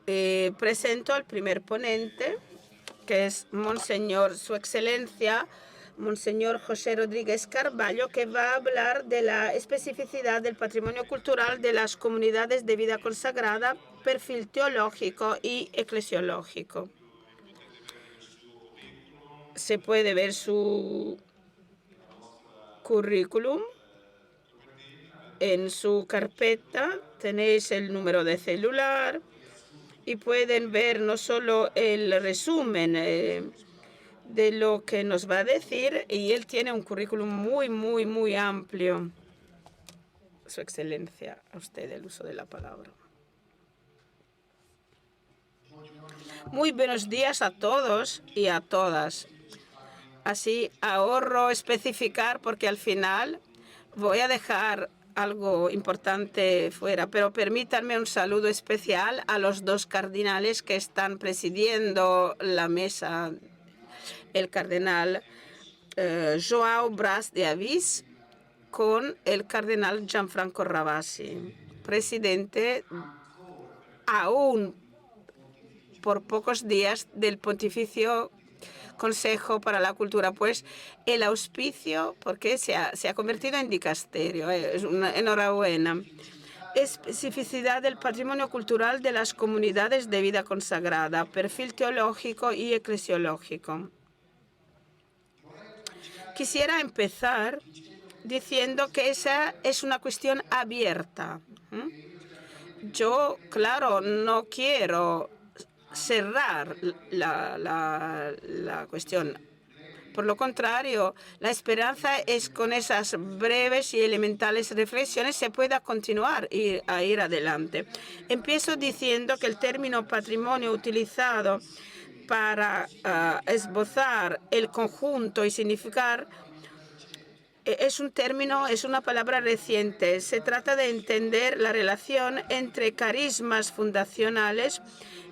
presento al primer ponente, que es Monseñor Su Excelencia, Monseñor José Rodríguez Carballo, que va a hablar de la especificidad del patrimonio cultural de las comunidades de vida consagrada, perfil teológico y eclesiológico. Se puede ver su currículum. En su carpeta tenéis el número de celular y pueden ver no solo el resumen de lo que nos va a decir, y él tiene un currículum muy amplio. Su Excelencia, a usted el uso de la palabra. Muy buenos días a todos y a todas. Así ahorro especificar porque al final voy a dejar algo importante fuera, pero permítanme un saludo especial a los dos cardenales que están presidiendo la mesa. El cardenal Joao Bras de Avís con el cardenal Gianfranco Ravasi, presidente aún por pocos días del Pontificio Consejo para la Cultura, pues el auspicio, porque se ha convertido en dicasterio, es una enhorabuena. Especificidad del patrimonio cultural de las comunidades de vida consagrada, perfil teológico y eclesiológico. Quisiera empezar diciendo que esa es una cuestión abierta. Yo, claro, no quiero cerrar la cuestión. Por lo contrario, la esperanza es con esas breves y elementales reflexiones se pueda continuar a ir adelante. Empiezo diciendo que el término patrimonio utilizado para esbozar el conjunto y significar es un término, es una palabra reciente. Se trata de entender la relación entre carismas fundacionales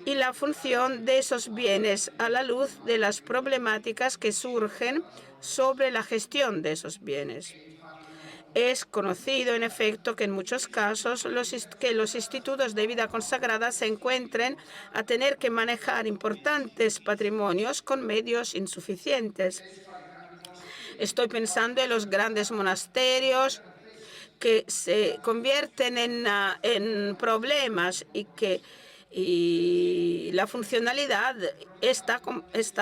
y la función de esos bienes a la luz de las problemáticas que surgen sobre la gestión de esos bienes. Es conocido, en efecto, que en muchos casos los institutos de vida consagrada se encuentren a tener que manejar importantes patrimonios con medios insuficientes. Estoy pensando en los grandes monasterios que se convierten en problemas y la funcionalidad está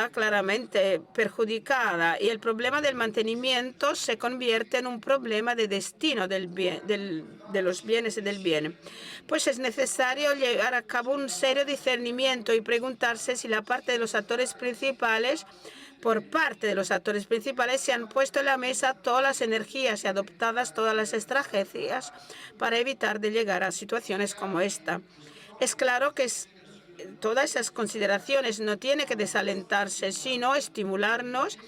claramente perjudicada, y el problema del mantenimiento se convierte en un problema de destino de los bienes y del bien. Pues es necesario llevar a cabo un serio discernimiento y preguntarse si por parte de los actores principales se han puesto en la mesa todas las energías y adoptadas todas las estrategias para evitar de llegar a situaciones como esta. Es claro que todas esas consideraciones no tienen que desalentarse, sino estimularnos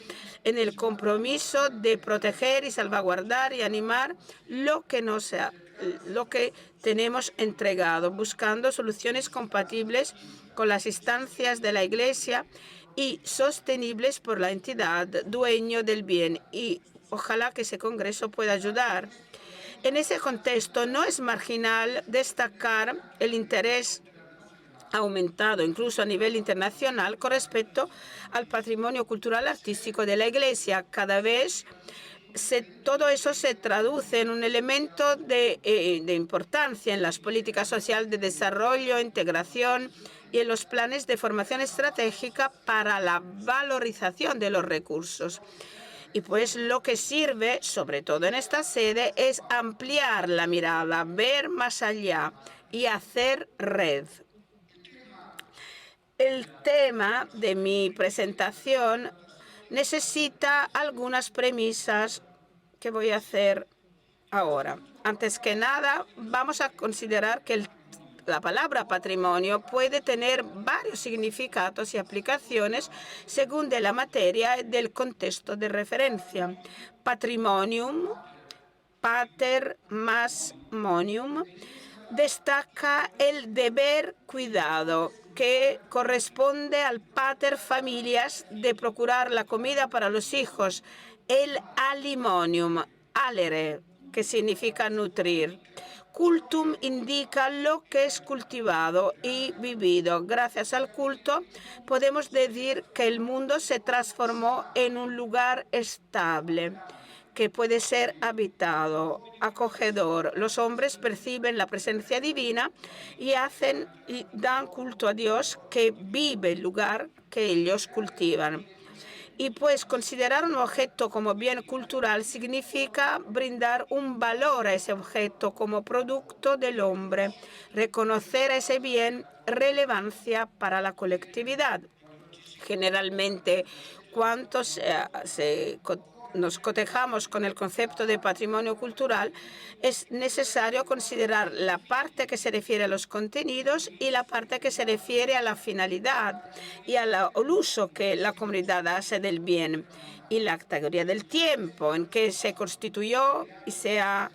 en el compromiso de proteger y salvaguardar y animar lo que tenemos entregado, buscando soluciones compatibles con las instancias de la Iglesia y sostenibles por la entidad dueño del bien. Y ojalá que ese congreso pueda ayudar. En ese contexto, no es marginal destacar el interés aumentado, incluso a nivel internacional, con respecto al patrimonio cultural artístico de la Iglesia. Cada vez todo eso se traduce en un elemento de importancia en las políticas sociales de desarrollo, integración y en los planes de formación estratégica para la valorización de los recursos. Y pues lo que sirve, sobre todo en esta sede, es ampliar la mirada, ver más allá y hacer red. El tema de mi presentación necesita algunas premisas que voy a hacer ahora. Antes que nada, vamos a considerar que la palabra patrimonio puede tener varios significados y aplicaciones según de la materia y del contexto de referencia. Patrimonium, pater más monium, destaca el deber cuidado que corresponde al pater familias de procurar la comida para los hijos, el alimonium, alere, que significa nutrir. Cultum indica lo que es cultivado y vivido. Gracias al culto podemos decir que el mundo se transformó en un lugar estable, que puede ser habitado, acogedor. Los hombres perciben la presencia divina y hacen y dan culto a Dios que vive el lugar que ellos cultivan. Y pues considerar un objeto como bien cultural significa brindar un valor a ese objeto como producto del hombre, reconocer a ese bien relevancia para la colectividad. Generalmente, cuantos nos cotejamos con el concepto de patrimonio cultural, es necesario considerar la parte que se refiere a los contenidos y la parte que se refiere a la finalidad y al uso que la comunidad hace del bien, y la categoría del tiempo en que se constituyó y se ha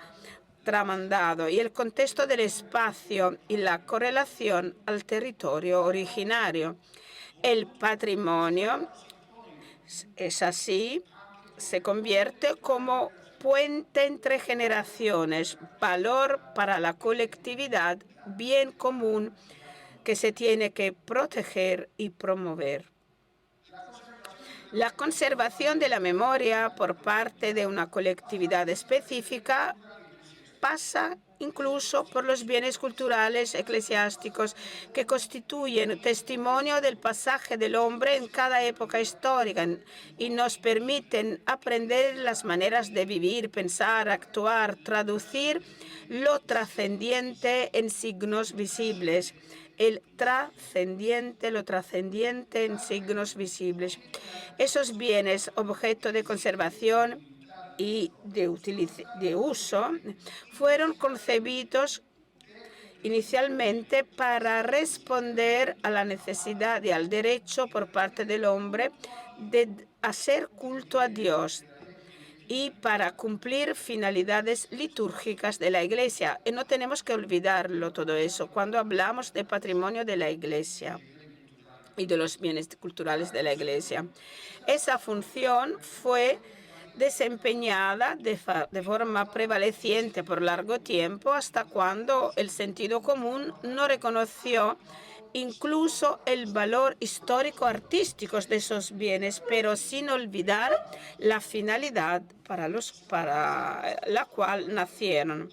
tramandado, y el contexto del espacio y la correlación al territorio originario. El patrimonio es así, se convierte como puente entre generaciones, valor para la colectividad, bien común que se tiene que proteger y promover. La conservación de la memoria por parte de una colectividad específica pasa incluso por los bienes culturales eclesiásticos que constituyen testimonio del pasaje del hombre en cada época histórica y nos permiten aprender las maneras de vivir, pensar, actuar, traducir lo trascendiente en signos visibles. Lo trascendiente en signos visibles. Esos bienes, objeto de conservación y de uso, fueron concebidos inicialmente para responder a la necesidad y al derecho por parte del hombre de hacer culto a Dios y para cumplir finalidades litúrgicas de la Iglesia. Y no tenemos que olvidarlo todo eso cuando hablamos de patrimonio de la Iglesia y de los bienes culturales de la Iglesia. Esa función fue desempeñada de forma prevaleciente por largo tiempo hasta cuando el sentido común no reconoció incluso el valor histórico-artístico de esos bienes, pero sin olvidar la finalidad para la cual nacieron.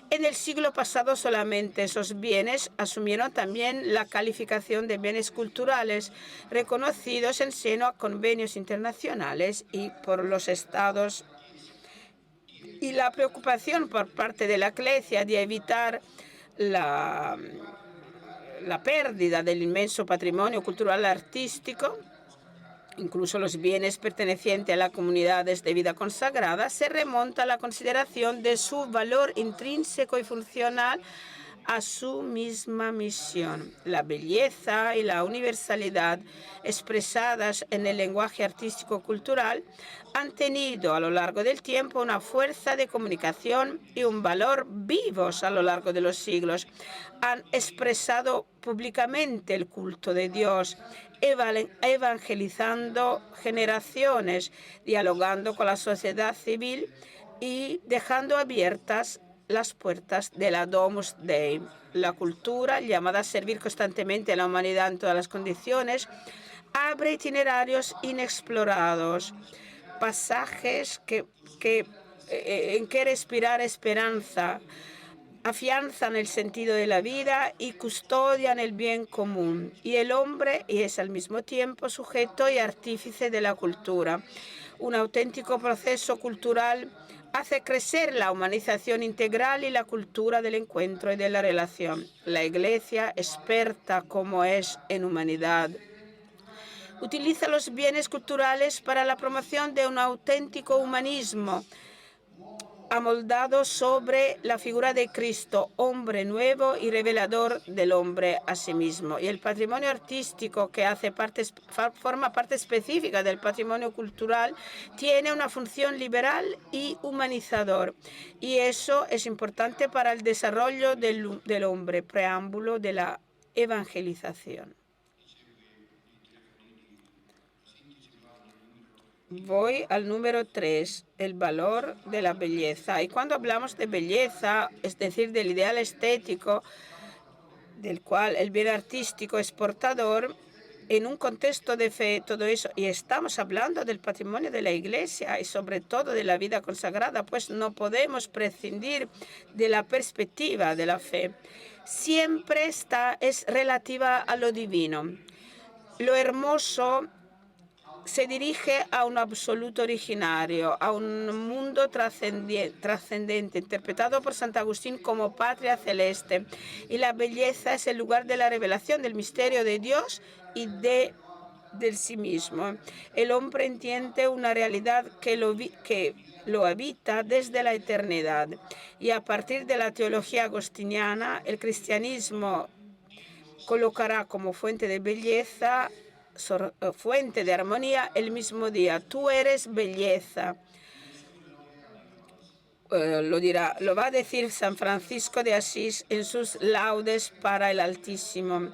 En el siglo pasado solamente esos bienes asumieron también la calificación de bienes culturales reconocidos en seno a convenios internacionales y por los estados. Y la preocupación por parte de la Iglesia de evitar la pérdida del inmenso patrimonio cultural artístico, incluso los bienes pertenecientes a las comunidades de vida consagrada, se remonta a la consideración de su valor intrínseco y funcional a su misma misión. La belleza y la universalidad expresadas en el lenguaje artístico-cultural han tenido a lo largo del tiempo una fuerza de comunicación y un valor vivos a lo largo de los siglos. Han expresado públicamente el culto de Dios, evangelizando generaciones, dialogando con la sociedad civil y dejando abiertas las puertas de la Domus Dei. La cultura, llamada a servir constantemente a la humanidad en todas las condiciones, abre itinerarios inexplorados, pasajes en que respirar esperanza, afianzan el sentido de la vida y custodian el bien común. Y el hombre es al mismo tiempo sujeto y artífice de la cultura. Un auténtico proceso cultural hace crecer la humanización integral y la cultura del encuentro y de la relación. La Iglesia, experta como es en humanidad, utiliza los bienes culturales para la promoción de un auténtico humanismo amoldado sobre la figura de Cristo, hombre nuevo y revelador del hombre a sí mismo. Y el patrimonio artístico, que forma parte específica del patrimonio cultural, tiene una función liberal y humanizador. Y eso es importante para el desarrollo del hombre, preámbulo de la evangelización. Voy al número 3, el valor de la belleza. Y cuando hablamos de belleza, es decir, del ideal estético, del cual el bien artístico es portador, en un contexto de fe, todo eso, y estamos hablando del patrimonio de la Iglesia y sobre todo de la vida consagrada, pues no podemos prescindir de la perspectiva de la fe. Siempre es relativa a lo divino. Lo hermoso se dirige a un absoluto originario, a un mundo trascendente, interpretado por Santo Agustín como patria celeste. Y la belleza es el lugar de la revelación del misterio de Dios y del sí mismo. El hombre entiende una realidad que lo habita desde la eternidad. Y a partir de la teología agostiniana, el cristianismo colocará como fuente de belleza, fuente de armonía, el mismo día. Tú eres belleza. Lo va a decir San Francisco de Asís en sus laudes para el Altísimo.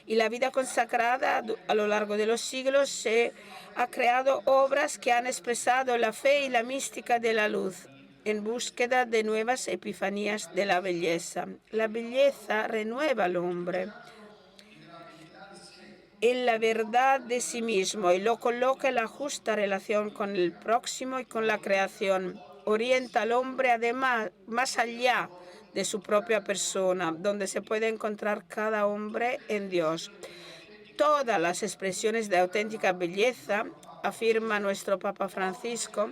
Y la vida consagrada a lo largo de los siglos se ha creado obras que han expresado la fe y la mística de la luz en búsqueda de nuevas epifanías de la belleza. La belleza renueva al hombre en la verdad de sí mismo y lo coloca en la justa relación con el próximo y con la creación. Orienta al hombre además más allá de su propia persona, donde se puede encontrar cada hombre en Dios. Todas las expresiones de auténtica belleza, afirma nuestro Papa Francisco,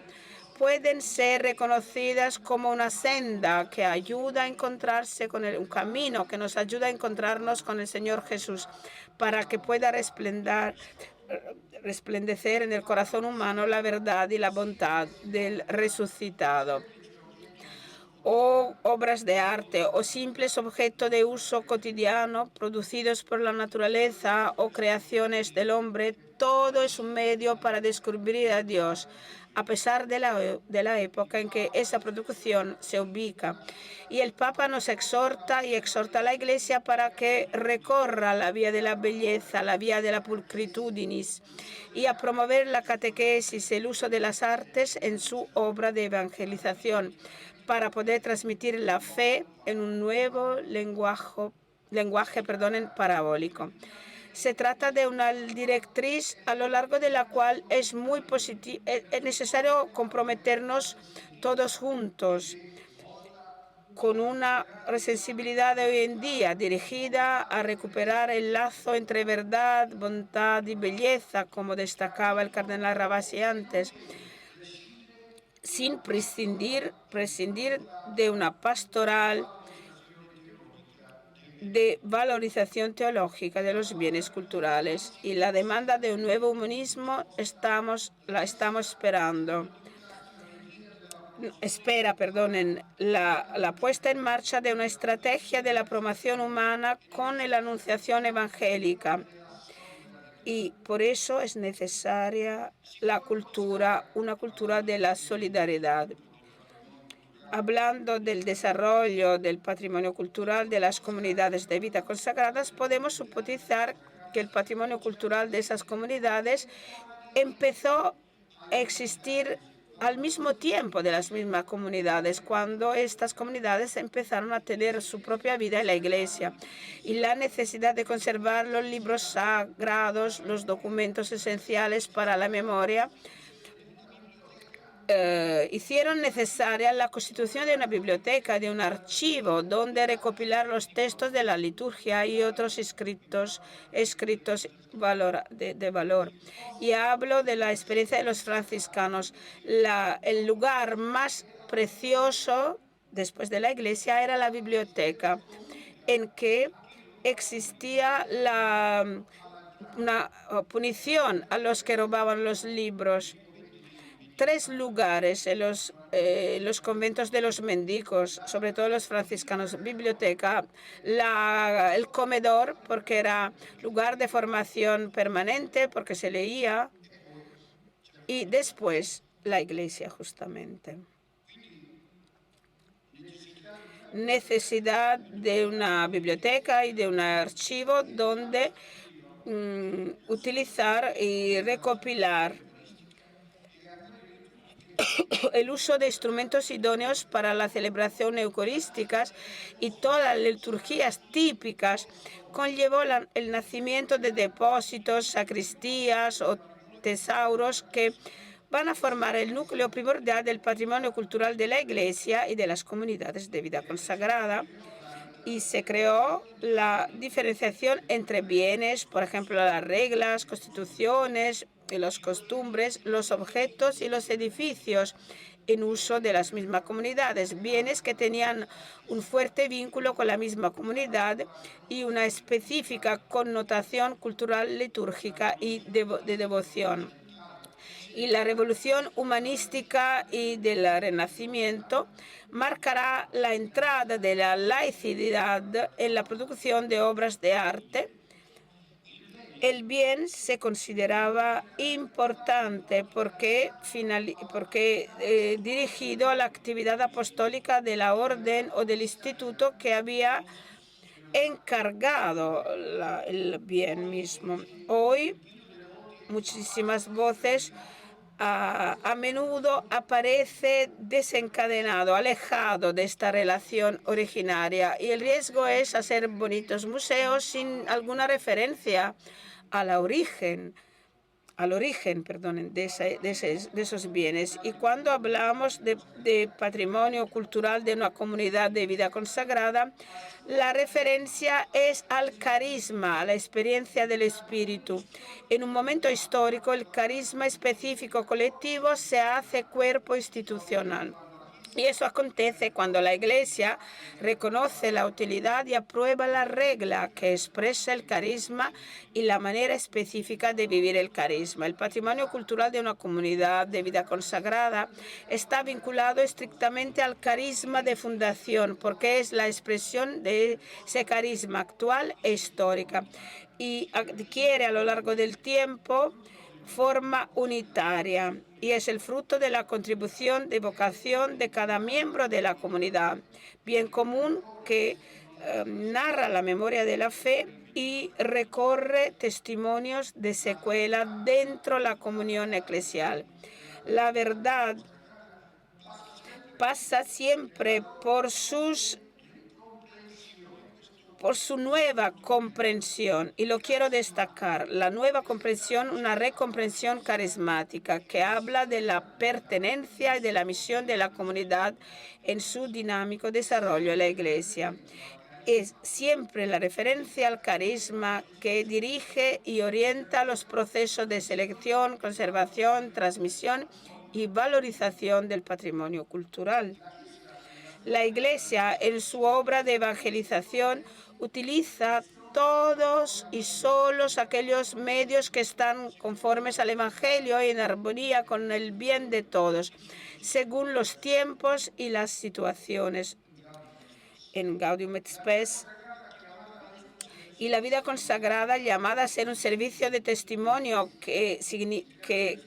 pueden ser reconocidas como una senda que ayuda a encontrarse con un camino que nos ayuda a encontrarnos con el Señor Jesús, para que pueda resplandecer en el corazón humano la verdad y la bondad del resucitado. O obras de arte o simples objetos de uso cotidiano producidos por la naturaleza o creaciones del hombre, todo es un medio para descubrir a Dios, a pesar de la época en que esa producción se ubica. Y el Papa nos exhorta y exhorta a la Iglesia para que recorra la vía de la belleza, la vía de la pulcritudinis, y a promover la catequesis, el uso de las artes en su obra de evangelización, para poder transmitir la fe en un nuevo lenguaje parabólico. Se trata de una directriz a lo largo de la cual es necesario comprometernos todos juntos con una sensibilidad de hoy en día dirigida a recuperar el lazo entre verdad, bondad y belleza, como destacaba el cardenal Ravasi antes, sin prescindir de una pastoral de valorización teológica de los bienes culturales. Y la demanda de un nuevo humanismo la estamos esperando. La puesta en marcha de una estrategia de la promoción humana con la anunciación evangélica. Y por eso es necesaria una cultura de la solidaridad. Hablando del desarrollo del patrimonio cultural de las comunidades de vida consagradas, podemos suponer que el patrimonio cultural de esas comunidades empezó a existir al mismo tiempo de las mismas comunidades, cuando estas comunidades empezaron a tener su propia vida en la Iglesia. Y la necesidad de conservar los libros sagrados, los documentos esenciales para la memoria, hicieron necesaria la constitución de una biblioteca, de un archivo, donde recopilar los textos de la liturgia y otros escritos de valor. Y hablo de la experiencia de los franciscanos. El lugar más precioso después de la iglesia era la biblioteca, en que existía una punición a los que robaban los libros. 3 lugares en los conventos de los mendigos, sobre todo los franciscanos: biblioteca, el comedor, porque era lugar de formación permanente, porque se leía, y después la iglesia, justamente. Necesidad de una biblioteca y de un archivo donde utilizar y recopilar el uso de instrumentos idóneos para la celebración eucarísticas y todas las liturgias típicas conllevó el nacimiento de depósitos, sacristías o tesauros que van a formar el núcleo primordial del patrimonio cultural de la Iglesia y de las comunidades de vida consagrada. Y se creó la diferenciación entre bienes, por ejemplo, las reglas, constituciones, y las costumbres, los objetos y los edificios en uso de las mismas comunidades, bienes que tenían un fuerte vínculo con la misma comunidad y una específica connotación cultural, litúrgica y de devoción. Y la revolución humanística y del Renacimiento marcará la entrada de la laicidad en la producción de obras de arte. El bien se consideraba importante porque dirigido a la actividad apostólica de la orden o del instituto que había encargado el bien mismo. Hoy, muchísimas voces a menudo aparece desencadenado, alejado de esta relación originaria, y el riesgo es hacer bonitos museos sin alguna referencia al origen, de esos bienes. Y cuando hablamos de patrimonio cultural de una comunidad de vida consagrada, la referencia es al carisma, a la experiencia del espíritu. En un momento histórico, el carisma específico colectivo se hace cuerpo institucional. Y eso acontece cuando la Iglesia reconoce la utilidad y aprueba la regla que expresa el carisma y la manera específica de vivir el carisma. El patrimonio cultural de una comunidad de vida consagrada está vinculado estrictamente al carisma de fundación, porque es la expresión de ese carisma actual e histórica, y adquiere a lo largo del tiempo forma unitaria y es el fruto de la contribución de vocación de cada miembro de la comunidad, bien común que narra la memoria de la fe y recorre testimonios de secuela dentro de la comunión eclesial. La verdad pasa siempre por su nueva comprensión, y lo quiero destacar, la nueva comprensión, una recomprensión carismática que habla de la pertenencia y de la misión de la comunidad en su dinámico desarrollo en la Iglesia. Es siempre la referencia al carisma que dirige y orienta los procesos de selección, conservación, transmisión y valorización del patrimonio cultural. La Iglesia, en su obra de evangelización, utiliza todos y solos aquellos medios que están conformes al Evangelio y en armonía con el bien de todos, según los tiempos y las situaciones. En Gaudium et Spes y la vida consagrada, llamada a ser un servicio de testimonio que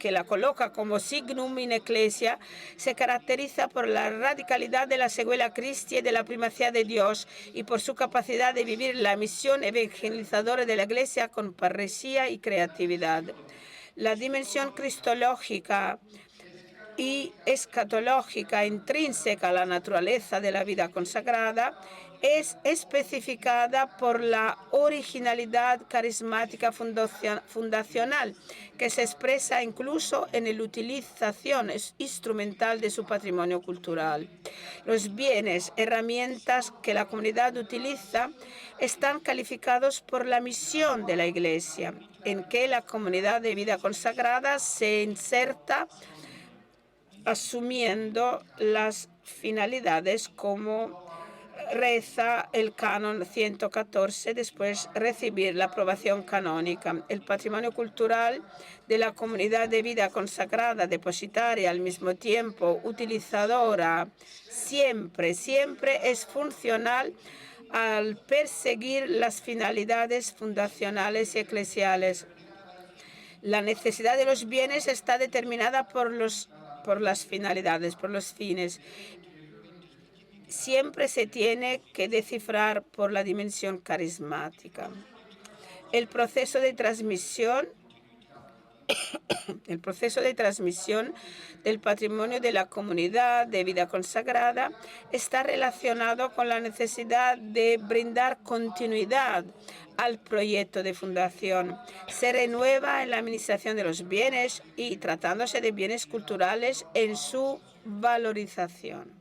la coloca como signum in ecclesia, se caracteriza por la radicalidad de la sequela Christi y de la primacía de Dios, y por su capacidad de vivir la misión evangelizadora de la Iglesia con parresía y creatividad. La dimensión cristológica y escatológica intrínseca a la naturaleza de la vida consagrada es especificada por la originalidad carismática fundacional, que se expresa incluso en la utilización instrumental de su patrimonio cultural. Los bienes, herramientas que la comunidad utiliza están calificados por la misión de la Iglesia, en que la comunidad de vida consagrada se inserta asumiendo las finalidades como reza el canon 114 después de recibir la aprobación canónica. El patrimonio cultural de la comunidad de vida consagrada, depositaria, al mismo tiempo utilizadora, siempre es funcional al perseguir las finalidades fundacionales y eclesiales. La necesidad de los bienes está determinada por las finalidades, por los fines. Siempre se tiene que descifrar por la dimensión carismática. El proceso de transmisión El proceso de transmisión del patrimonio de la comunidad de vida consagrada está relacionado con la necesidad de brindar continuidad al proyecto de fundación. Se renueva en la administración de los bienes y tratándose de bienes culturales en su valorización.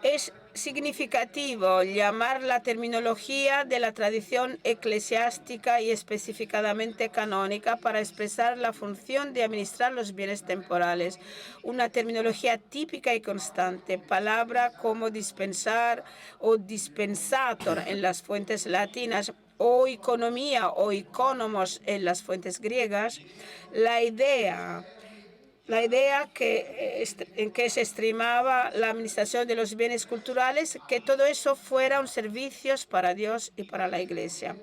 Es significativo llamar la terminología de la tradición eclesiástica y específicamente canónica para expresar la función de administrar los bienes temporales. Una terminología típica y constante, palabra como dispensar o dispensator en las fuentes latinas o economía o economos en las fuentes griegas. La idea en que se estimaba la administración de los bienes culturales, que todo eso fuera un servicio para Dios y para la Iglesia.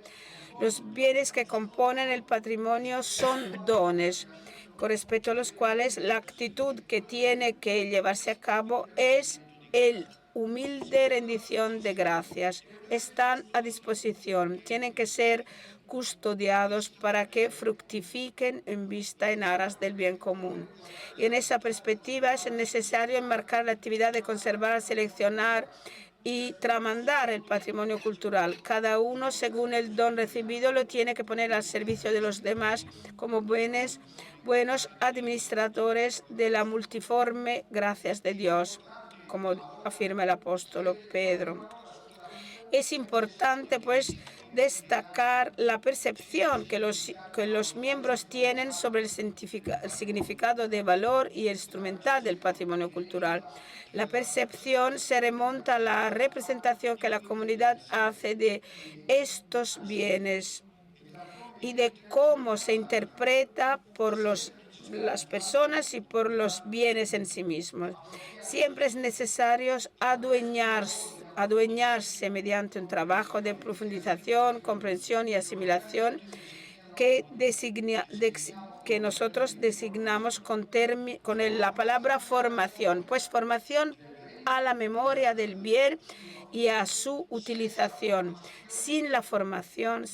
Los bienes que componen el patrimonio son dones, con respecto a los cuales la actitud que tiene que llevarse a cabo es el humilde rendición de gracias. Están a disposición, tienen que ser custodiados para que fructifiquen en vista en aras del bien común. Y en esa perspectiva es necesario enmarcar la actividad de conservar, seleccionar y tramandar el patrimonio cultural. Cada uno, según el don recibido, lo tiene que poner al servicio de los demás como buenos administradores de la multiforme gracias de Dios, como afirma el apóstol Pedro. Es importante, pues, destacar la percepción que los miembros tienen sobre el significado de valor y instrumental del patrimonio cultural. La percepción se remonta a la representación que la comunidad hace de estos bienes y de cómo se interpreta por las personas y por los bienes en sí mismos. Siempre es necesario adueñarse mediante un trabajo de profundización, comprensión y asimilación que nosotros designamos con la palabra formación, pues formación a la memoria del bien y a su utilización. Sin formación,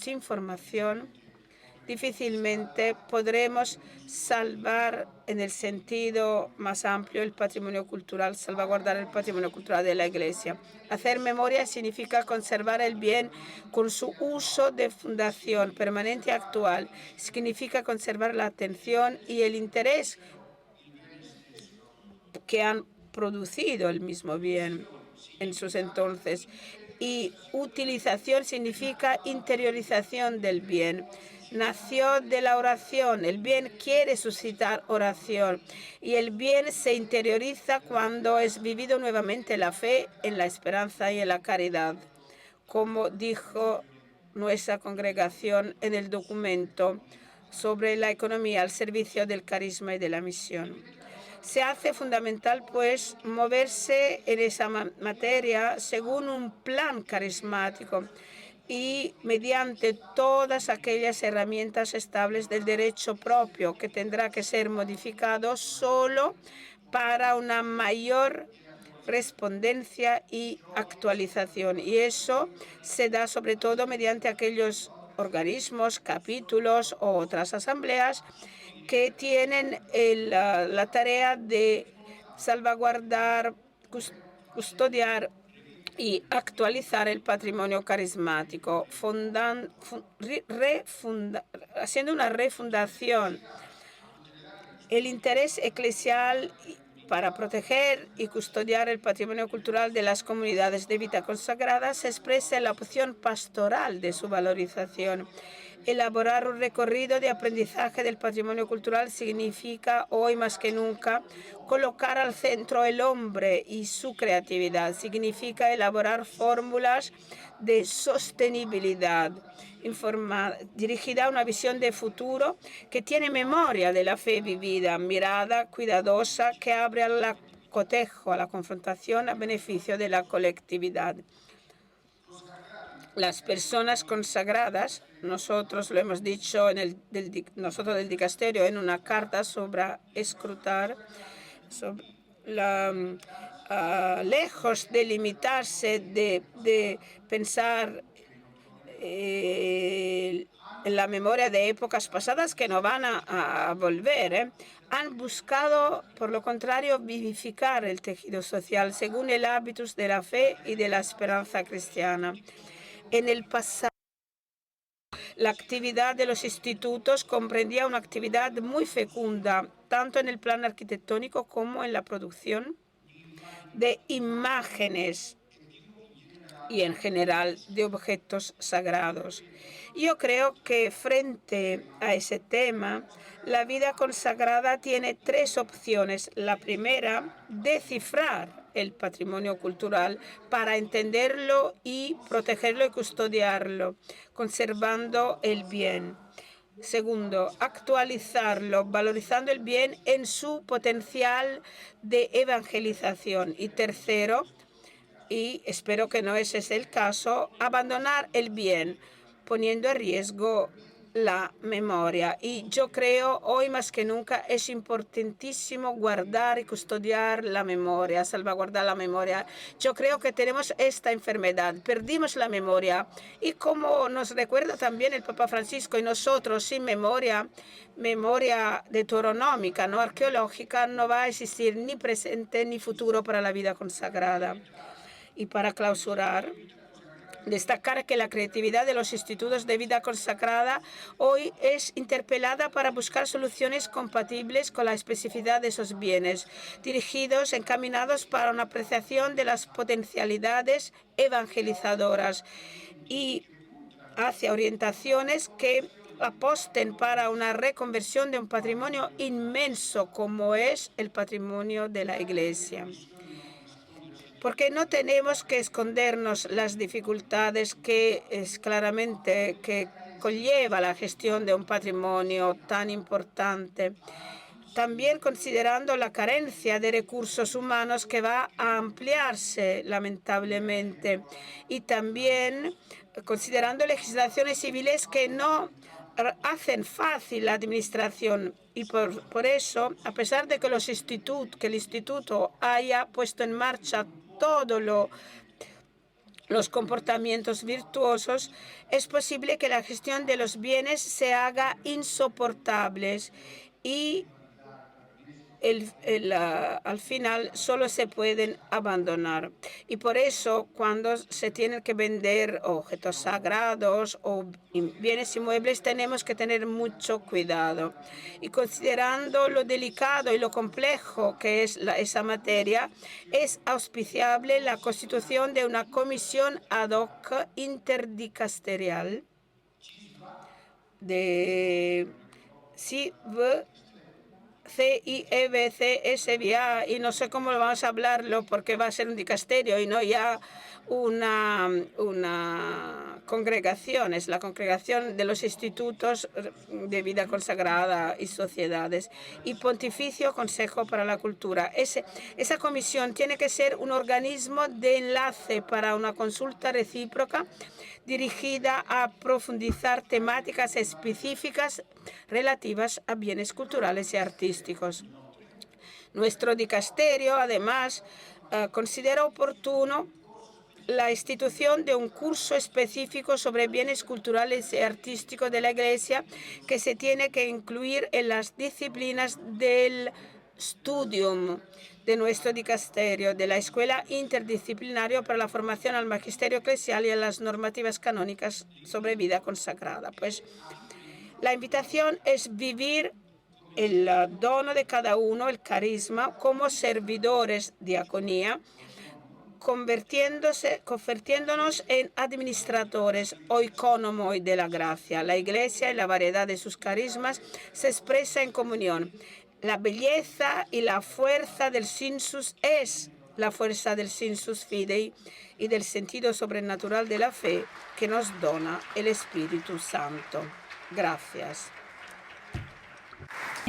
difícilmente podremos salvar en el sentido más amplio el patrimonio cultural, salvaguardar el patrimonio cultural de la Iglesia. Hacer memoria significa conservar el bien con su uso de fundación permanente y actual. Significa conservar la atención y el interés que han producido el mismo bien en sus entonces. Y utilización significa interiorización del bien. Nació de la oración. El bien quiere suscitar oración. Y el bien se interioriza cuando es vivido nuevamente la fe, en la esperanza y en la caridad. Como dijo nuestra congregación en el documento sobre la economía al servicio del carisma y de la misión. Se hace fundamental, pues, moverse en esa materia según un plan carismático y mediante todas aquellas herramientas estables del derecho propio que tendrá que ser modificado solo para una mayor respondencia y actualización. Y eso se da sobre todo mediante aquellos organismos, capítulos o otras asambleas que tienen la tarea de salvaguardar, custodiar y actualizar el patrimonio carismático, haciendo una refundación. El interés eclesial para proteger y custodiar el patrimonio cultural de las comunidades de vida consagrada se expresa en la opción pastoral de su valorización. Elaborar un recorrido de aprendizaje del patrimonio cultural significa, hoy más que nunca, colocar al centro el hombre y su creatividad. Significa elaborar fórmulas de sostenibilidad dirigida a una visión de futuro que tiene memoria de la fe vivida, mirada cuidadosa que abre al cotejo, a la confrontación a beneficio de la colectividad. Las personas consagradas, nosotros lo hemos dicho nosotros del dicasterio en una carta sobre escrutar, lejos de limitarse de pensar en la memoria de épocas pasadas que no van a volver, han buscado, por lo contrario, vivificar el tejido social según el hábitus de la fe y de la esperanza cristiana. En el pasado, la actividad de los institutos comprendía una actividad muy fecunda, tanto en el plano arquitectónico como en la producción de imágenes y en general de objetos sagrados. Yo creo que frente a ese tema, la vida consagrada tiene tres opciones. La primera, descifrar el patrimonio cultural para entenderlo y protegerlo y custodiarlo, conservando el bien. Segundo, actualizarlo, valorizando el bien en su potencial de evangelización. Y tercero, y espero que no ese es el caso, abandonar el bien, poniendo en riesgo la memoria. Y yo creo hoy más que nunca es importantísimo guardar y custodiar la memoria, salvaguardar la memoria. Yo creo que tenemos esta enfermedad, perdimos la memoria. Y como nos recuerda también el Papa Francisco, y nosotros sin memoria, memoria deuteronómica, no arqueológica, no va a existir ni presente ni futuro para la vida consagrada. Y para clausurar, destacar que la creatividad de los institutos de vida consagrada hoy es interpelada para buscar soluciones compatibles con la especificidad de esos bienes, dirigidos, encaminados para una apreciación de las potencialidades evangelizadoras y hacia orientaciones que aposten para una reconversión de un patrimonio inmenso como es el patrimonio de la Iglesia. Porque no tenemos que escondernos las dificultades que es claramente que conlleva la gestión de un patrimonio tan importante. También considerando la carencia de recursos humanos que va a ampliarse lamentablemente. Y también considerando legislaciones civiles que no hacen fácil la administración. Y por eso, a pesar de que el instituto haya puesto en marcha todos los comportamientos virtuosos, es posible que la gestión de los bienes se haga insoportable y al final solo se pueden abandonar. Y por eso, cuando se tienen que vender objetos sagrados o bienes inmuebles, tenemos que tener mucho cuidado. Y considerando lo delicado y lo complejo que es esa materia, es auspiciable la constitución de una comisión ad hoc interdicasterial de CIBCSBA, y no sé cómo lo vamos a hablarlo porque va a ser un dicasterio y no ya una congregación. Es la congregación de los institutos de vida consagrada y sociedades y Pontificio Consejo para la Cultura. Esa comisión tiene que ser un organismo de enlace para una consulta recíproca dirigida a profundizar temáticas específicas relativas a bienes culturales y artísticos. Nuestro dicasterio, además, considera oportuno la institución de un curso específico sobre bienes culturales y artísticos de la Iglesia que se tiene que incluir en las disciplinas del Studium de nuestro dicasterio, de la Escuela Interdisciplinaria para la Formación al Magisterio Eclesial y a las normativas canónicas sobre vida consagrada. Pues la invitación es vivir el dono de cada uno, el carisma, como servidores diaconía, convirtiéndonos en administradores oikonomoi de la gracia. La Iglesia y la variedad de sus carismas se expresa en comunión. La belleza y la fuerza del sensus es la fuerza del sensus fidei y del sentido sobrenatural de la fe que nos dona el Espíritu Santo. Gracias.